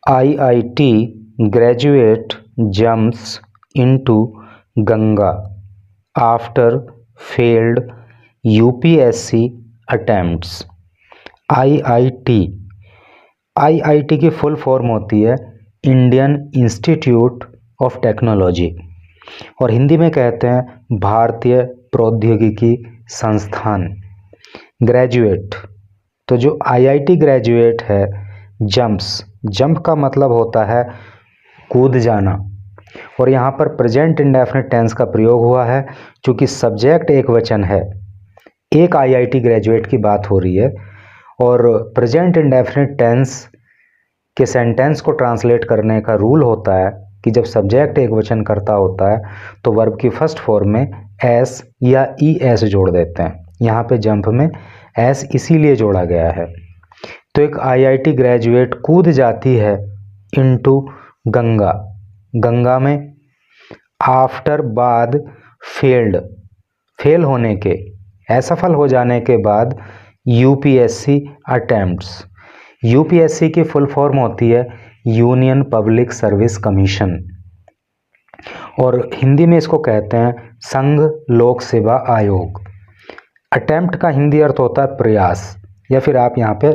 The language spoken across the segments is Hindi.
IIT graduate jumps into Ganga after failed UPSC attempts। IIT की फुल फॉर्म होती है इंडियन इंस्टीट्यूट ऑफ टेक्नोलॉजी और हिंदी में कहते हैं भारतीय प्रौद्योगिकी संस्थान। ग्रेजुएट, तो जो IIT ग्रेजुएट है, जंप का मतलब होता है कूद जाना और यहाँ पर प्रेजेंट इंडेफिनिट टेंस का प्रयोग हुआ है क्योंकि सब्जेक्ट एक वचन है। एक IIT ग्रेजुएट की बात हो रही है और प्रेजेंट इंडेफिनिट टेंस के सेंटेंस को ट्रांसलेट करने का रूल होता है कि जब सब्जेक्ट एक वचन करता होता है तो वर्ब की फर्स्ट फॉर्म में एस या ES जोड़ देते हैं। यहाँ पे जंप में एस इसीलिए जोड़ा गया है। तो एक IIT ग्रेजुएट कूद जाती है इनटू गंगा में आफ्टर बाद फेल होने के, असफल हो जाने के बाद UPSC अटेम्प्ट्स। UPSC की फुल फॉर्म होती है यूनियन पब्लिक सर्विस कमीशन और हिंदी में इसको कहते हैं संघ लोक सेवा आयोग। अटेम्प्ट का हिंदी अर्थ होता है प्रयास या फिर आप यहाँ पे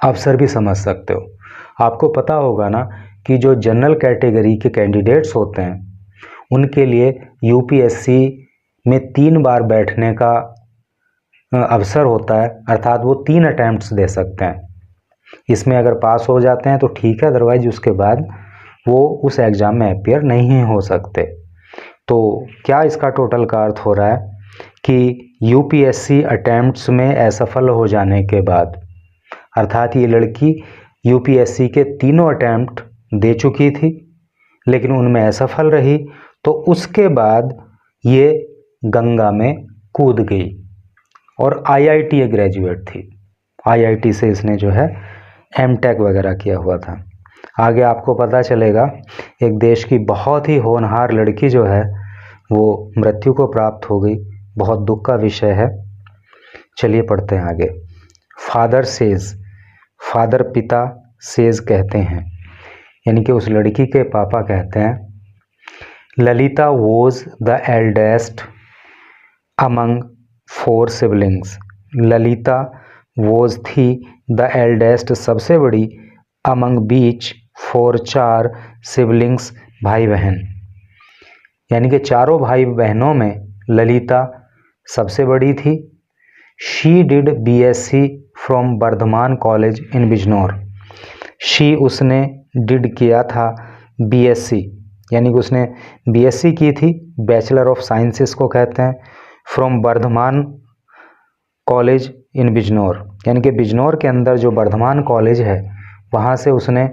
अवसर भी समझ सकते हो। आपको पता होगा ना कि जो जनरल कैटेगरी के कैंडिडेट्स होते हैं उनके लिए UPSC में 3 बार बैठने का अवसर होता है, अर्थात वो 3 अटैम्प्ट्स दे सकते हैं। इसमें अगर पास हो जाते हैं तो ठीक है, अदरवाइज उसके बाद वो उस एग्ज़ाम में अपीयर नहीं हो सकते। तो क्या इसका टोटल का अर्थ हो रहा है कि UPSC अटैम्प्ट्स में असफल हो जाने के बाद, अर्थात ये लड़की UPSC के 3 अटैम्प्ट दे चुकी थी लेकिन उनमें असफल रही, तो उसके बाद ये गंगा में कूद गई और IIT ग्रेजुएट थी। IIT से इसने जो है MTech वगैरह किया हुआ था। आगे आपको पता चलेगा एक देश की बहुत ही होनहार लड़की जो है वो मृत्यु को प्राप्त हो गई। बहुत दुख का विषय है। चलिए पढ़ते हैं आगे। फादर सेज, फादर पिता, सेज कहते हैं यानी कि उस लड़की के पापा कहते हैं। Lalita was the eldest among 4 siblings. Lalita was थी द एल्डेस्ट सबसे बड़ी, अमंग बीच 4 सिबलिंग्स भाई बहन, यानी कि चारों भाई बहनों में ललिता सबसे बड़ी थी। She did BSc from Bardhaman college in Bijnor. उसने डिड किया था BSc यानी कि उसने BSc की थी, बैचलर ऑफ साइंसेस को कहते हैं, from Bardhaman college in Bijnor, यानी कि बिजनौर के अंदर जो बर्धमान कॉलेज है वहाँ से उसने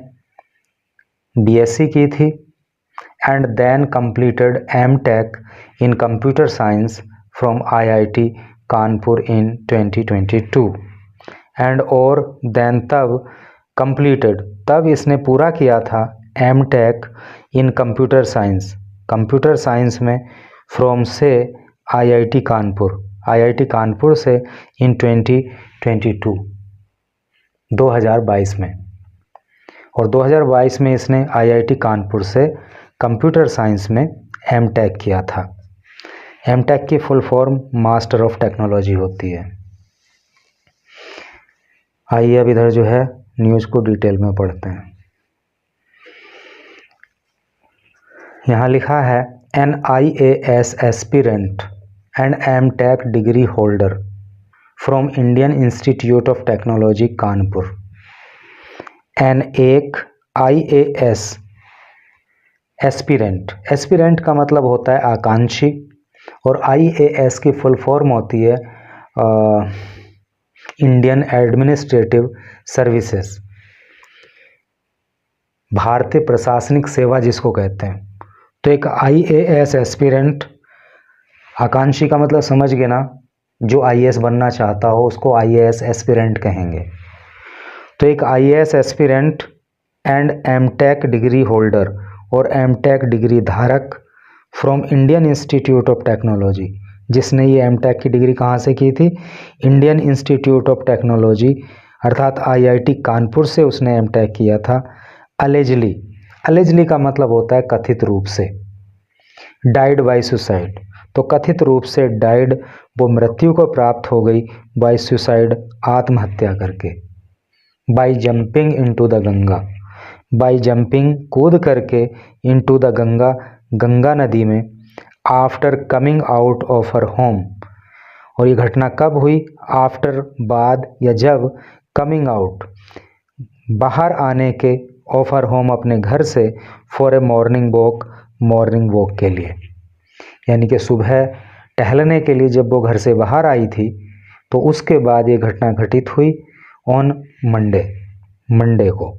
BSc की थी। And then completed MTech in computer science from IIT Kanpur in 2022। And और देन तब इसने पूरा किया था MTech इन कंप्यूटर साइंस में फ्रॉम से IIT कानपुर से इन 2022 में, और 2022 में इसने IIT कानपुर से कंप्यूटर साइंस में MTech किया था। MTech की full form master of technology होती है। आइए अब इधर जो है न्यूज़ को डिटेल में पढ़ते हैं। यहाँ लिखा है an IAS aspirant and MTech degree holder from Indian Institute of Technology Kanpur. एक IAS एस्पिरेंट का मतलब होता है आकांक्षी और IAS की फुल फॉर्म होती है इंडियन एडमिनिस्ट्रेटिव सर्विसेज, भारतीय प्रशासनिक सेवा जिसको कहते हैं। तो एक IAS एस्पिरेंट, आकांक्षी का मतलब समझ गए ना, जो IAS बनना चाहता हो उसको IAS एस्पिरेंट कहेंगे। तो एक IAS aspirant and MTech degree holder और MTech डिग्री धारक from Indian Institute of technology, जिसने ये MTech की डिग्री कहाँ से की थी? इंडियन इंस्टीट्यूट ऑफ टेक्नोलॉजी अर्थात आईआईटी कानपुर से उसने एमटेक किया था। अलेजली, अलेजली का मतलब होता है कथित रूप से। डाइड बाय सुसाइड, तो कथित रूप से डाइड, वो मृत्यु को प्राप्त हो गई, बाय सुसाइड, आत्महत्या करके। By jumping into the Ganga, by jumping, कूद करके, इनटू द गंगा, गंगा नदी में, after coming out of her home, और ये घटना कब हुई? आफ्टर, बाद या जब, कमिंग आउट, बाहर आने के, ऑफ हर होम, अपने घर से, for a morning walk, morning walk के लिए, यानी कि सुबह टहलने के लिए जब वो घर से बाहर आई थी, तो उसके बाद ये घटना घटित हुई ऑन मंडे, मंडे को।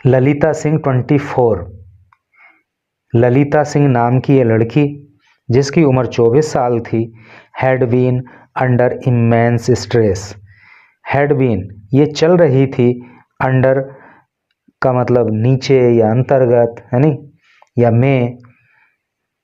ललिता सिंह 24, ललिता सिंह नाम की ये लड़की जिसकी उम्र 24 साल थी, had been under immense stress, had been, ये चल रही थी, अंडर का मतलब नीचे या अंतर्गत, है नी, या में,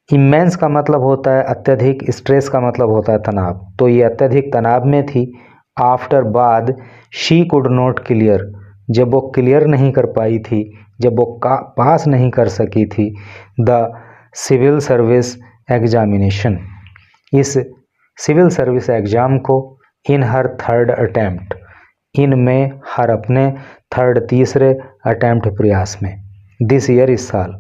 इमेंस का मतलब होता है अत्यधिक, स्ट्रेस का मतलब होता है तनाव, तो ये अत्यधिक तनाव में थी। आफ्टर, बाद, शी कुड नॉट क्लियर, जब वो क्लियर नहीं कर पाई थी, जब वो पास नहीं कर सकी थी, द सिविल सर्विस एग्जामिनेशन, इस सिविल सर्विस एग्जाम को, इन हर थर्ड अटैम्प्ट, इनमें हर अपने, थर्ड तीसरे, अटैम्प्ट प्रयास में, दिस ईयर इस साल,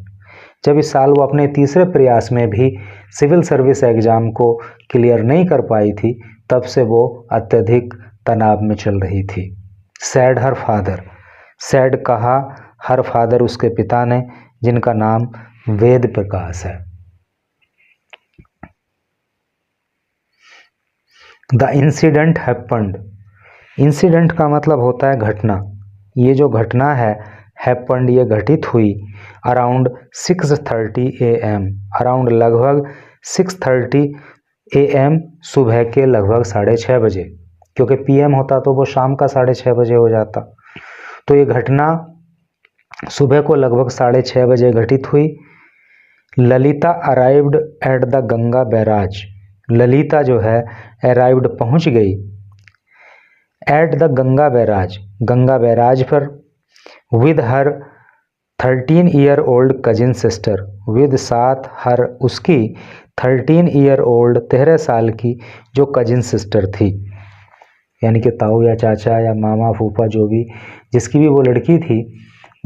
जब इस साल वो अपने तीसरे प्रयास में भी सिविल सर्विस एग्जाम को क्लियर नहीं कर पाई थी, तब से वो अत्यधिक तनाव में चल रही थी। सैड हर फादर, सैड कहा हर फादर, उसके पिता ने, जिनका नाम वेद प्रकाश है। द इंसिडेंट हैपन्ड, इंसिडेंट का मतलब होता है घटना, ये जो घटना है, हैपन्ड, ये घटित हुई, अराउंड 6:30 AM, अराउंड लगभग 6:30 AM, सुबह के लगभग 6:30 बजे, क्योंकि PM होता तो वो शाम का 6:30 बजे हो जाता, तो ये घटना सुबह को लगभग 6:30 बजे घटित हुई। Lalita arrived at the Ganga barrage, Lalita जो है अराइव्ड, पहुंच गई, at the Ganga barrage, Ganga barrage पर, with her 13 year old cousin sister, with साथ हर, उसकी 13 ईयर ओल्ड, 13 साल की जो कजिन सिस्टर थी, यानी कि ताऊ या चाचा या मामा फूफा, जो भी, जिसकी भी वो लड़की थी,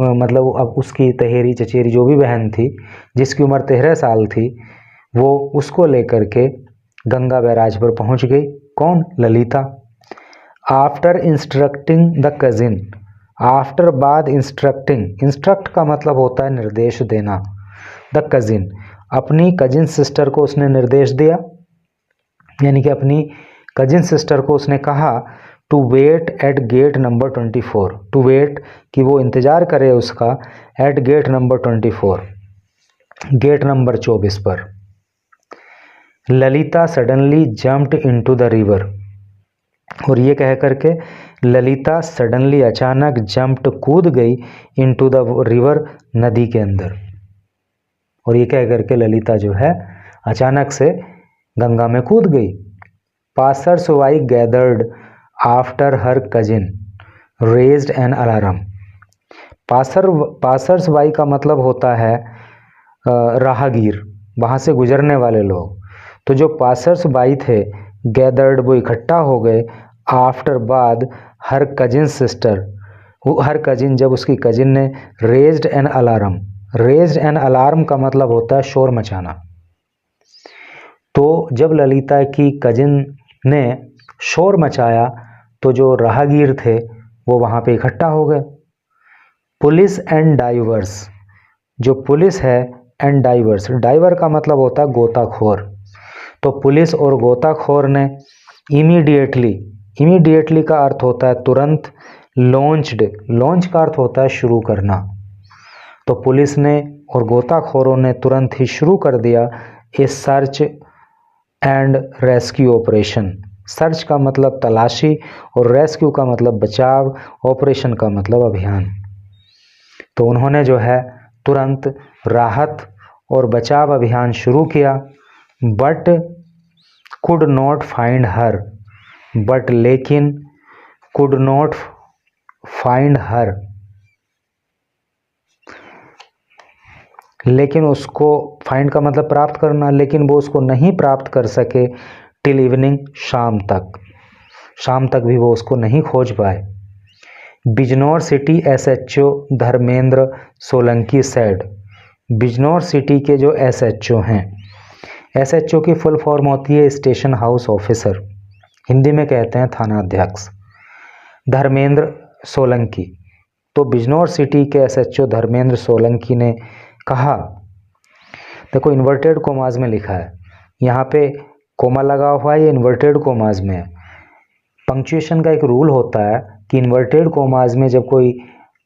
मतलब अब उसकी तहेरी चचेरी जो भी बहन थी, जिसकी उम्र 13 साल थी, वो उसको लेकर के गंगा बैराज पर पहुंच गई। कौन? Lalita. After instructing the cousin, after, बाद, इंस्ट्रक्टिंग, इंस्ट्रक्ट का मतलब होता है निर्देश देना, द कजिन, अपनी कजिन सिस्टर को उसने निर्देश दिया, यानी कि अपनी कजिन सिस्टर को उसने कहा, to wait at gate number 24, to wait, कि वो इंतज़ार करे उसका, at gate number 24, gate number 24 पर। Lalita suddenly jumped into the river, और ये कह करके ललिता सडनली, अचानक, जम्प्ड, कूद गई, इनटू द रिवर, नदी के अंदर, और ये कह करके ललिता जो है अचानक से गंगा में कूद गई। Passers by gathered after her cousin raised an alarm, passers by का मतलब होता है राहगीर, वहाँ से गुजरने वाले लोग, तो जो पासर्स वाई थे, गैदर्ड, वो इकट्ठा हो गए, आफ्टर, बाद, हर कजिन सिस्टर, वो हर कजिन, जब उसकी कजिन ने, raised an alarm, raised an alarm का मतलब होता है शोर मचाना, तो जब ललिता की कजिन ने शोर मचाया, तो जो राहगीर थे वो वहाँ पे इकट्ठा हो गए। पुलिस एंड डाइवर्स, जो पुलिस है, एंड डाइवर्स, डाइवर का मतलब होता है गोताखोर, तो पुलिस और गोताखोर ने इमीडिएटली, इमीडिएटली का अर्थ होता है तुरंत, लॉन्च्ड, लॉन्च का अर्थ होता है शुरू करना, तो पुलिस ने और गोताखोरों ने तुरंत ही शुरू कर दिया a search and rescue operation, search का मतलब तलाशी और रेस्क्यू का मतलब बचाव, ऑपरेशन का मतलब अभियान, तो उन्होंने जो है तुरंत राहत और बचाव अभियान शुरू किया, but could not find her, but लेकिन कुड नॉट फाइंड हर, लेकिन उसको फाइंड का मतलब प्राप्त करना, लेकिन वो उसको नहीं प्राप्त कर सके टिल इवनिंग, शाम तक भी वो उसको नहीं खोज पाए। Bijnor city SHO Dharmendra Solanki said, Bijnor city के जो एसएचओ हैं, एसएचओ की फुल फॉर्म होती है स्टेशन हाउस ऑफिसर, हिंदी में कहते हैं थाना अध्यक्ष, धर्मेंद्र सोलंकी। तो बिजनौर सिटी के एसएचओ धर्मेंद्र सोलंकी ने कहा, देखो इन्वर्टेड कोमाज में लिखा है, यहाँ पे कोमा लगा हुआ है, ये इन्वर्टेड कोमाज में है। पंक्चुएशन का एक रूल होता है कि इन्वर्टेड कोमाज में जब कोई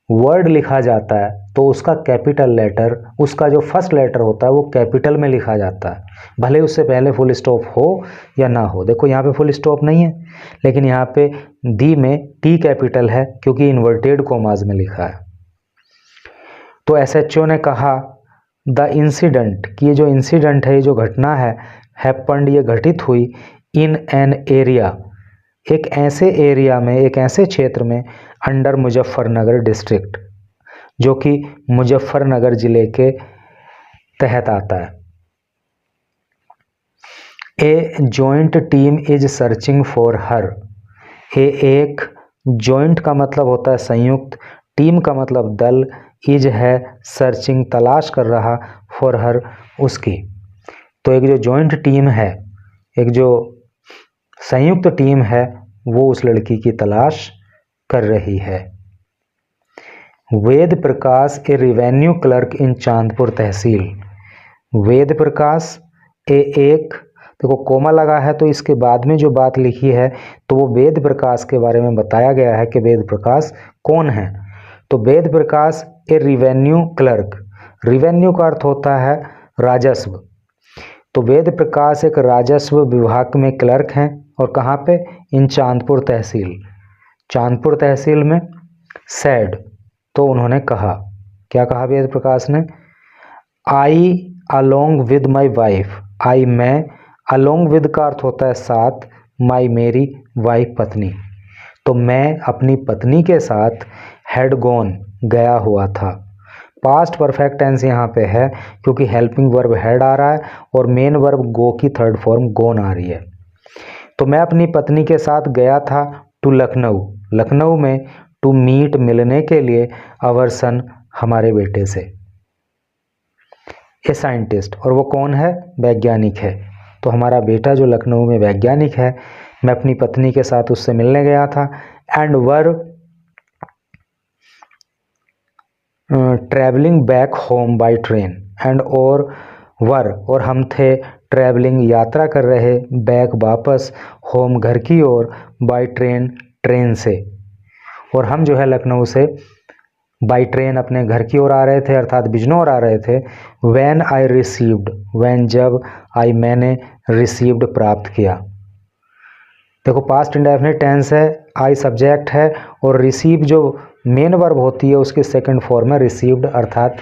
वर्ड लिखा जाता है तो उसका कैपिटल लेटर, उसका जो फर्स्ट लेटर होता है वो कैपिटल में लिखा जाता है, भले उससे पहले फुल स्टॉप हो या ना हो। देखो यहाँ पे फुल स्टॉप नहीं है, लेकिन यहाँ पे दी में टी कैपिटल है क्योंकि इन्वर्टेड कोमाज में लिखा है। तो एसएचओ ने कहा द इंसिडेंट, कि ये जो इंसिडेंट है, ये जो घटना है, हैपन्ड, ये घटित हुई इन एन एरिया, एक ऐसे एरिया में, एक ऐसे क्षेत्र में, अंडर मुजफ्फरनगर डिस्ट्रिक्ट, जो कि मुजफ्फरनगर जिले के तहत आता है। A joint team is searching for her, एक जॉइंट का मतलब होता है संयुक्त, टीम का मतलब दल, इज है सर्चिंग तलाश कर रहा, फॉर हर उसकी। तो एक जो जॉइंट टीम है, एक जो संयुक्त टीम है, वो उस लड़की की तलाश कर रही है। Ved Prakash a revenue clerk इन चांदपुर तहसील, वेद प्रकाश एक, देखो कोमा लगा है तो इसके बाद में जो बात लिखी है तो वो वेद प्रकाश के बारे में बताया गया है कि वेद प्रकाश कौन है। तो Ved Prakash a revenue clerk, revenue का अर्थ होता है राजस्व, तो वेद प्रकाश एक राजस्व विभाग में क्लर्क हैं, और कहाँ पे, इन चांदपुर तहसील, चांदपुर तहसील में। सैड, तो उन्होंने कहा, क्या कहा वेद प्रकाश ने, आई अलोंग विद माई वाइफ, आई मैं, अलोंग विद का अर्थ होता है साथ, माई मेरी, वाइफ पत्नी, तो मैं अपनी पत्नी के साथ हैड गॉन गया हुआ था। पास्ट परफेक्ट टेंस यहाँ पे है क्योंकि हेल्पिंग वर्ब हैड आ रहा है और मेन वर्ब गो की थर्ड फॉर्म गोन आ रही है। तो मैं अपनी पत्नी के साथ गया था टू लखनऊ, लखनऊ में, टू मीट मिलने के लिए, अवर सन हमारे बेटे से, ए साइंटिस्ट, और वो कौन है, वैज्ञानिक है। तो हमारा बेटा जो लखनऊ में वैज्ञानिक है, मैं अपनी पत्नी के साथ उससे मिलने गया था। And were travelling back home by train, and और हम थे ट्रैवलिंग यात्रा कर रहे, बैक वापस, होम घर की ओर, बाय ट्रेन ट्रेन से, और हम जो है लखनऊ से बाई ट्रेन अपने घर की ओर आ रहे थे, अर्थात बिजनौर आ रहे थे। वैन आई रिसीव्ड, वैन जब, आई मैंने, रिसीव्ड प्राप्त किया। देखो पास्ट इंडेफिनिट टेंस है, आई सब्जेक्ट है, और रिसीव जो मेन वर्ब होती है उसकी सेकंड फॉर्म है रिसीव्ड, अर्थात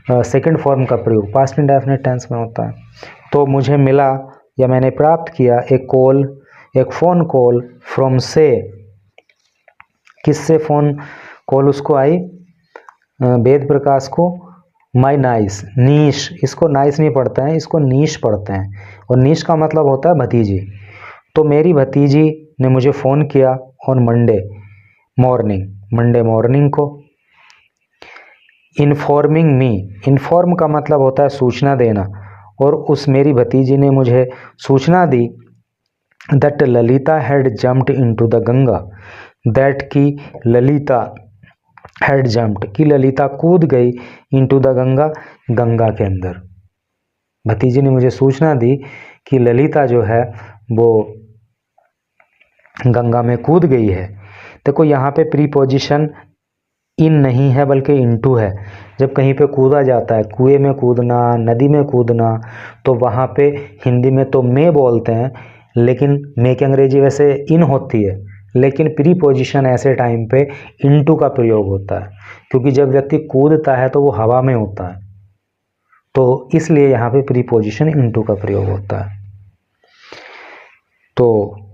सेकंड फॉर्म का प्रयोग पास्ट इंडेफिनिट टेंस में होता है। तो मुझे मिला या मैंने प्राप्त किया एक कॉल, एक फ़ोन कॉल फ्रॉम से, किससे फ़ोन कॉल उसको आई, वेद प्रकाश को, माई नाइस, नीश, इसको नाइस नहीं पढ़ते हैं, इसको नीश पढ़ते हैं, और नीश का मतलब होता है भतीजी। तो मेरी भतीजी ने मुझे फ़ोन किया on Monday morning, Monday morning को। इन्फॉर्मिंग मी, इन्फॉर्म का मतलब होता है सूचना देना, और उस मेरी भतीजी ने मुझे सूचना दी that Lalita had jumped into the Ganga, that की ललिता हैड जम्प्ड, की ललिता कूद गई, इनटू द गंगा, गंगा के अंदर। भतीजी ने मुझे सूचना दी कि ललिता जो है वो गंगा में कूद गई है। देखो यहाँ पे प्रीपोजिशन इन नहीं है बल्कि इनटू है। जब कहीं पे कूदा जाता है, कुएं में कूदना, नदी में कूदना, तो वहाँ पे हिंदी में तो में बोलते हैं, लेकिन में की अंग्रेजी वैसे इन होती है, लेकिन प्रीपोजिशन ऐसे टाइम पे इनटू का प्रयोग होता है, क्योंकि जब व्यक्ति कूदता है तो वो हवा में होता है, तो इसलिए यहाँ पे प्रीपोजिशन इनटू का प्रयोग होता है। तो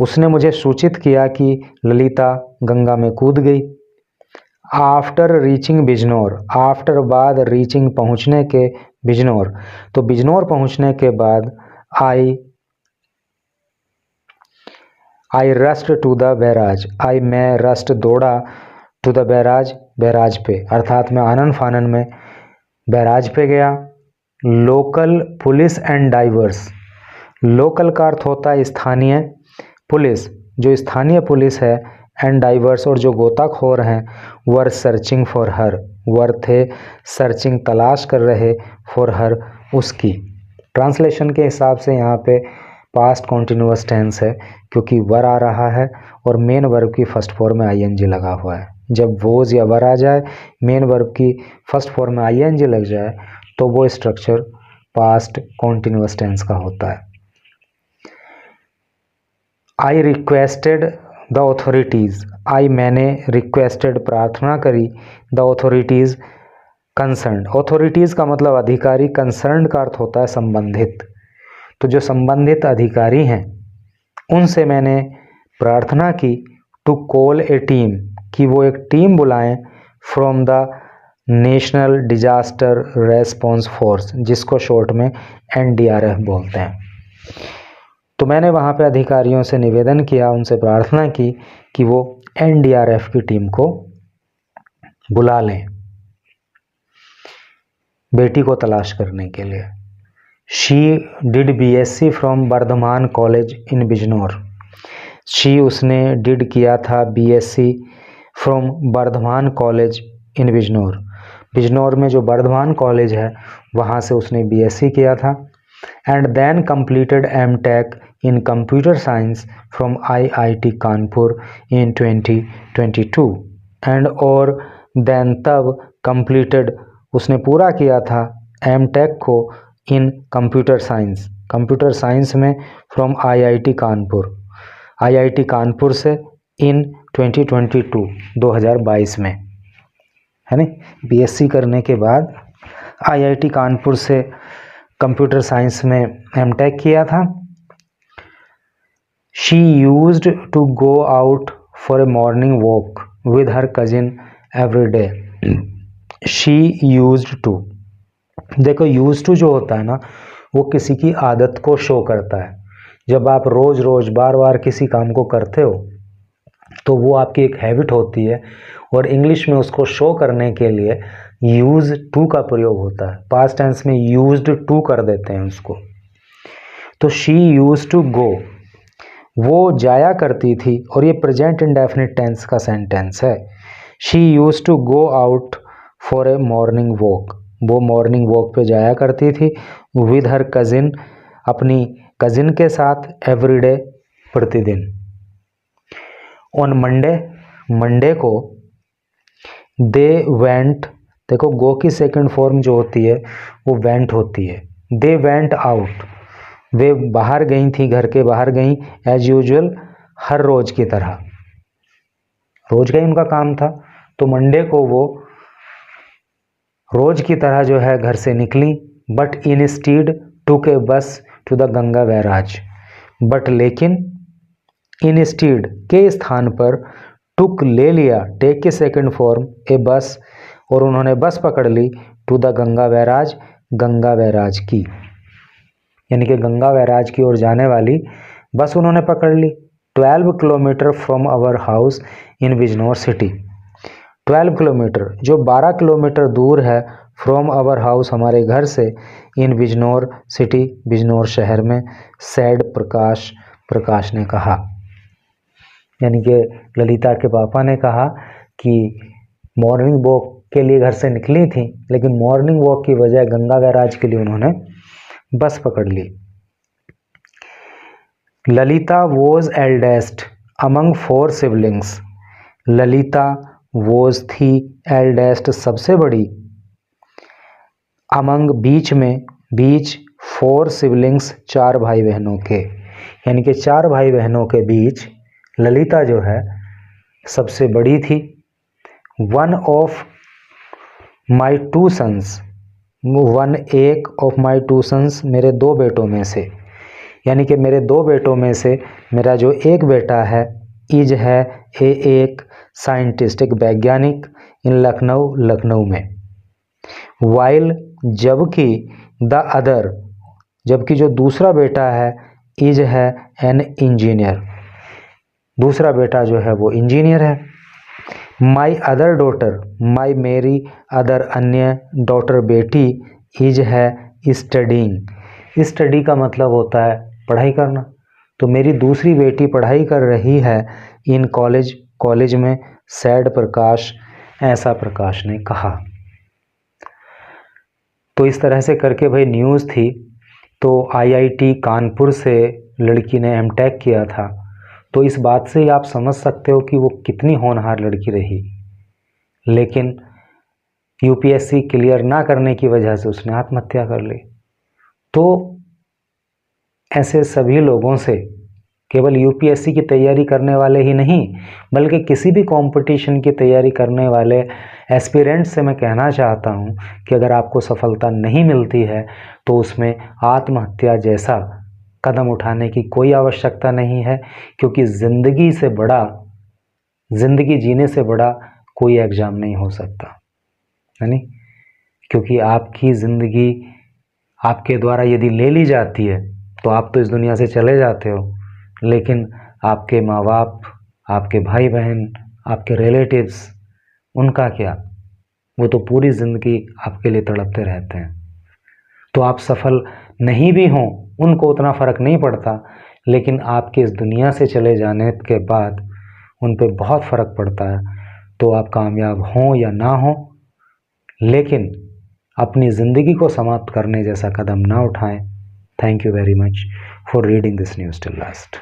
उसने मुझे सूचित किया कि ललिता गंगा में कूद गई। आफ्टर रीचिंग बिजनौर, आफ्टर बाद रीचिंग पहुंचने के बिजनौर, तो बिजनौर पहुंचने के बाद आई रस्ट टू द बैराज, मैं रस्ट दौड़ा टू द बैराज, बैराज पे, अर्थात मैं आनन फानन में बैराज पे गया। Local police and diverse, local का अर्थ होता है स्थानीय, पुलिस जो स्थानीय पुलिस है, एंड डाइवर्स और जो गोताखोर हैं, वर सर्चिंग फॉर हर, वर थे सर्चिंग तलाश कर रहे, फॉर हर उसकी। ट्रांसलेशन के हिसाब से यहाँ पे पास्ट कॉन्टिन्यूअस टेंस है क्योंकि वर आ रहा है और मेन वर्ब की फर्स्ट फॉर्म में आईएनजी लगा हुआ है। जब वोज या वर आ जाए, मेन वर्ब की फर्स्ट फॉर्म में आईएनजी लग जाए तो वो स्ट्रक्चर पास्ट कॉन्टिन्यूअस टेंस का होता है। आई रिक्वेस्टेड द ऑथोरिटीज़, आई मैंने रिक्वेस्टेड प्रार्थना करी, द ऑथोरिटीज़ कंसर्न, ऑथोरिटीज़ का मतलब अधिकारी, कंसर्न का अर्थ होता है संबंधित, तो जो संबंधित अधिकारी हैं उनसे मैंने प्रार्थना की टू कॉल ए टीम, कि वो एक टीम बुलाएं, from the national disaster response force, जिसको शॉर्ट में एनडीआरएफ बोलते हैं। तो मैंने वहाँ पे अधिकारियों से निवेदन किया, उनसे प्रार्थना की कि वो एनडीआरएफ की टीम को बुला लें बेटी को तलाश करने के लिए। She did BSc from Bardhaman college in Bijnor, she उसने डिड किया था BSc from Bardhaman college in Bijnor, Bijnor में जो बर्धमान कॉलेज है वहाँ से उसने बीएससी किया था। And then completed MTech in computer science from IIT Kanpur in 2022, and और देन तब कंप्लीटेड उसने पूरा किया था एमटेक को in computer science, computer science में from IIT Kanpur, IIT Kanpur से इन 2022 2022 में, है ना। बीएससी करने के बाद आईआईटी कानपुर से कंप्यूटर साइंस में एमटेक किया था। She used to go out for a morning walk with her cousin every day, she used to, देखो यूज टू जो होता है ना वो किसी की आदत को शो करता है। जब आप रोज रोज बार बार किसी काम को करते हो तो वो आपकी एक हैबिट होती है और इंग्लिश में उसको शो करने के लिए यूज टू का प्रयोग होता है। पास्ट टेंस में यूज्ड टू कर देते हैं उसको। तो शी यूज टू गो, वो जाया करती थी, और ये प्रेजेंट इंडेफिनिट टेंस का सेंटेंस है। She use to go out for a morning walk, वो मॉर्निंग वॉक पे जाया करती थी विद हर कजिन, अपनी कजिन के साथ, एवरीडे प्रतिदिन। ऑन मंडे, मंडे को दे वेंट, देखो गो की सेकंड फॉर्म जो होती है वो वेंट होती है। दे वेंट आउट, वे बाहर गई थी, घर के बाहर गई, एज यूजुअल हर रोज की तरह, रोज का ही उनका काम था। तो मंडे को वो रोज की तरह जो है घर से निकली, but instead took a bus to the Ganga barrage, but लेकिन इंस्टीड के स्थान पर टुक ले लिया, टेक के सेकंड फॉर्म ए बस, और उन्होंने बस पकड़ ली to the Ganga barrage, Ganga barrage की, यानी कि गंगा बैराज की ओर जाने वाली बस उन्होंने पकड़ ली। 12 kilometre from our house in Bijnor city, 12 kilometre जो 12 किलोमीटर दूर है, फ्रॉम आवर हाउस हमारे घर से, इन बिजनौर सिटी बिजनौर शहर में, सैड प्रकाश, प्रकाश ने कहा, यानी कि ललिता के पापा ने कहा कि मॉर्निंग वॉक के लिए घर से निकली थी, लेकिन मॉर्निंग वॉक की बजाय गंगा बैराज के लिए उन्होंने बस पकड़ ली। Lalita was eldest among 4 siblings, Lalita was थी, एल्डेस्ट सबसे बड़ी, अमंग बीच में, बीच, 4 सिबलिंग्स 4 भाई बहनों के, यानी कि 4 भाई बहनों के बीच ललिता जो है सबसे बड़ी थी। One of my 2 sons, one एक ऑफ माई 2 सन्स, मेरे 2 बेटों में से, यानी कि मेरे 2 बेटों में से मेरा जो एक बेटा है इज है एक साइंटिस्ट, एक वैज्ञानिक इन लखनऊ में। वाइल जबकि द अदर, जबकि जो दूसरा बेटा है इज है एन इंजीनियर, दूसरा बेटा जो है वो इंजीनियर है। माई अदर डॉटर, माई मेरी अदर अन्य डॉटर बेटी इज है स्टडीइंग। स्टडी का मतलब होता है पढ़ाई करना, तो मेरी दूसरी बेटी पढ़ाई कर रही है इन कॉलेज में, सैड प्रकाश, ऐसा प्रकाश ने कहा। तो इस तरह से करके भाई न्यूज़ थी। तो आईआईटी कानपुर से लड़की ने एमटेक किया था, तो इस बात से ही आप समझ सकते हो कि वो कितनी होनहार लड़की रही, लेकिन यूपीएससी क्लियर ना करने की वजह से उसने आत्महत्या कर ली। तो ऐसे सभी लोगों से, केवल यूपीएससी की तैयारी करने वाले ही नहीं बल्कि किसी भी कंपटीशन की तैयारी करने वाले एस्पिरेंट से मैं कहना चाहता हूं कि अगर आपको सफलता नहीं मिलती है तो उसमें आत्महत्या जैसा कदम उठाने की कोई आवश्यकता नहीं है, क्योंकि ज़िंदगी से बड़ा, ज़िंदगी जीने से बड़ा कोई एग्ज़ाम नहीं हो सकता, है नहीं? क्योंकि आपकी ज़िंदगी आपके द्वारा यदि ले ली जाती है तो आप तो इस दुनिया से चले जाते हो, लेकिन आपके माँ बाप, आपके भाई बहन, आपके रिलेटिव्स, उनका क्या? वो तो पूरी ज़िंदगी आपके लिए तड़पते रहते हैं। तो आप सफल नहीं भी हों उनको उतना फ़र्क नहीं पड़ता, लेकिन आपके इस दुनिया से चले जाने के बाद उन पे बहुत फ़र्क पड़ता है। तो आप कामयाब हों या ना हों, लेकिन अपनी ज़िंदगी को समाप्त करने जैसा कदम ना उठाएं। Thank you very much for reading this news till last.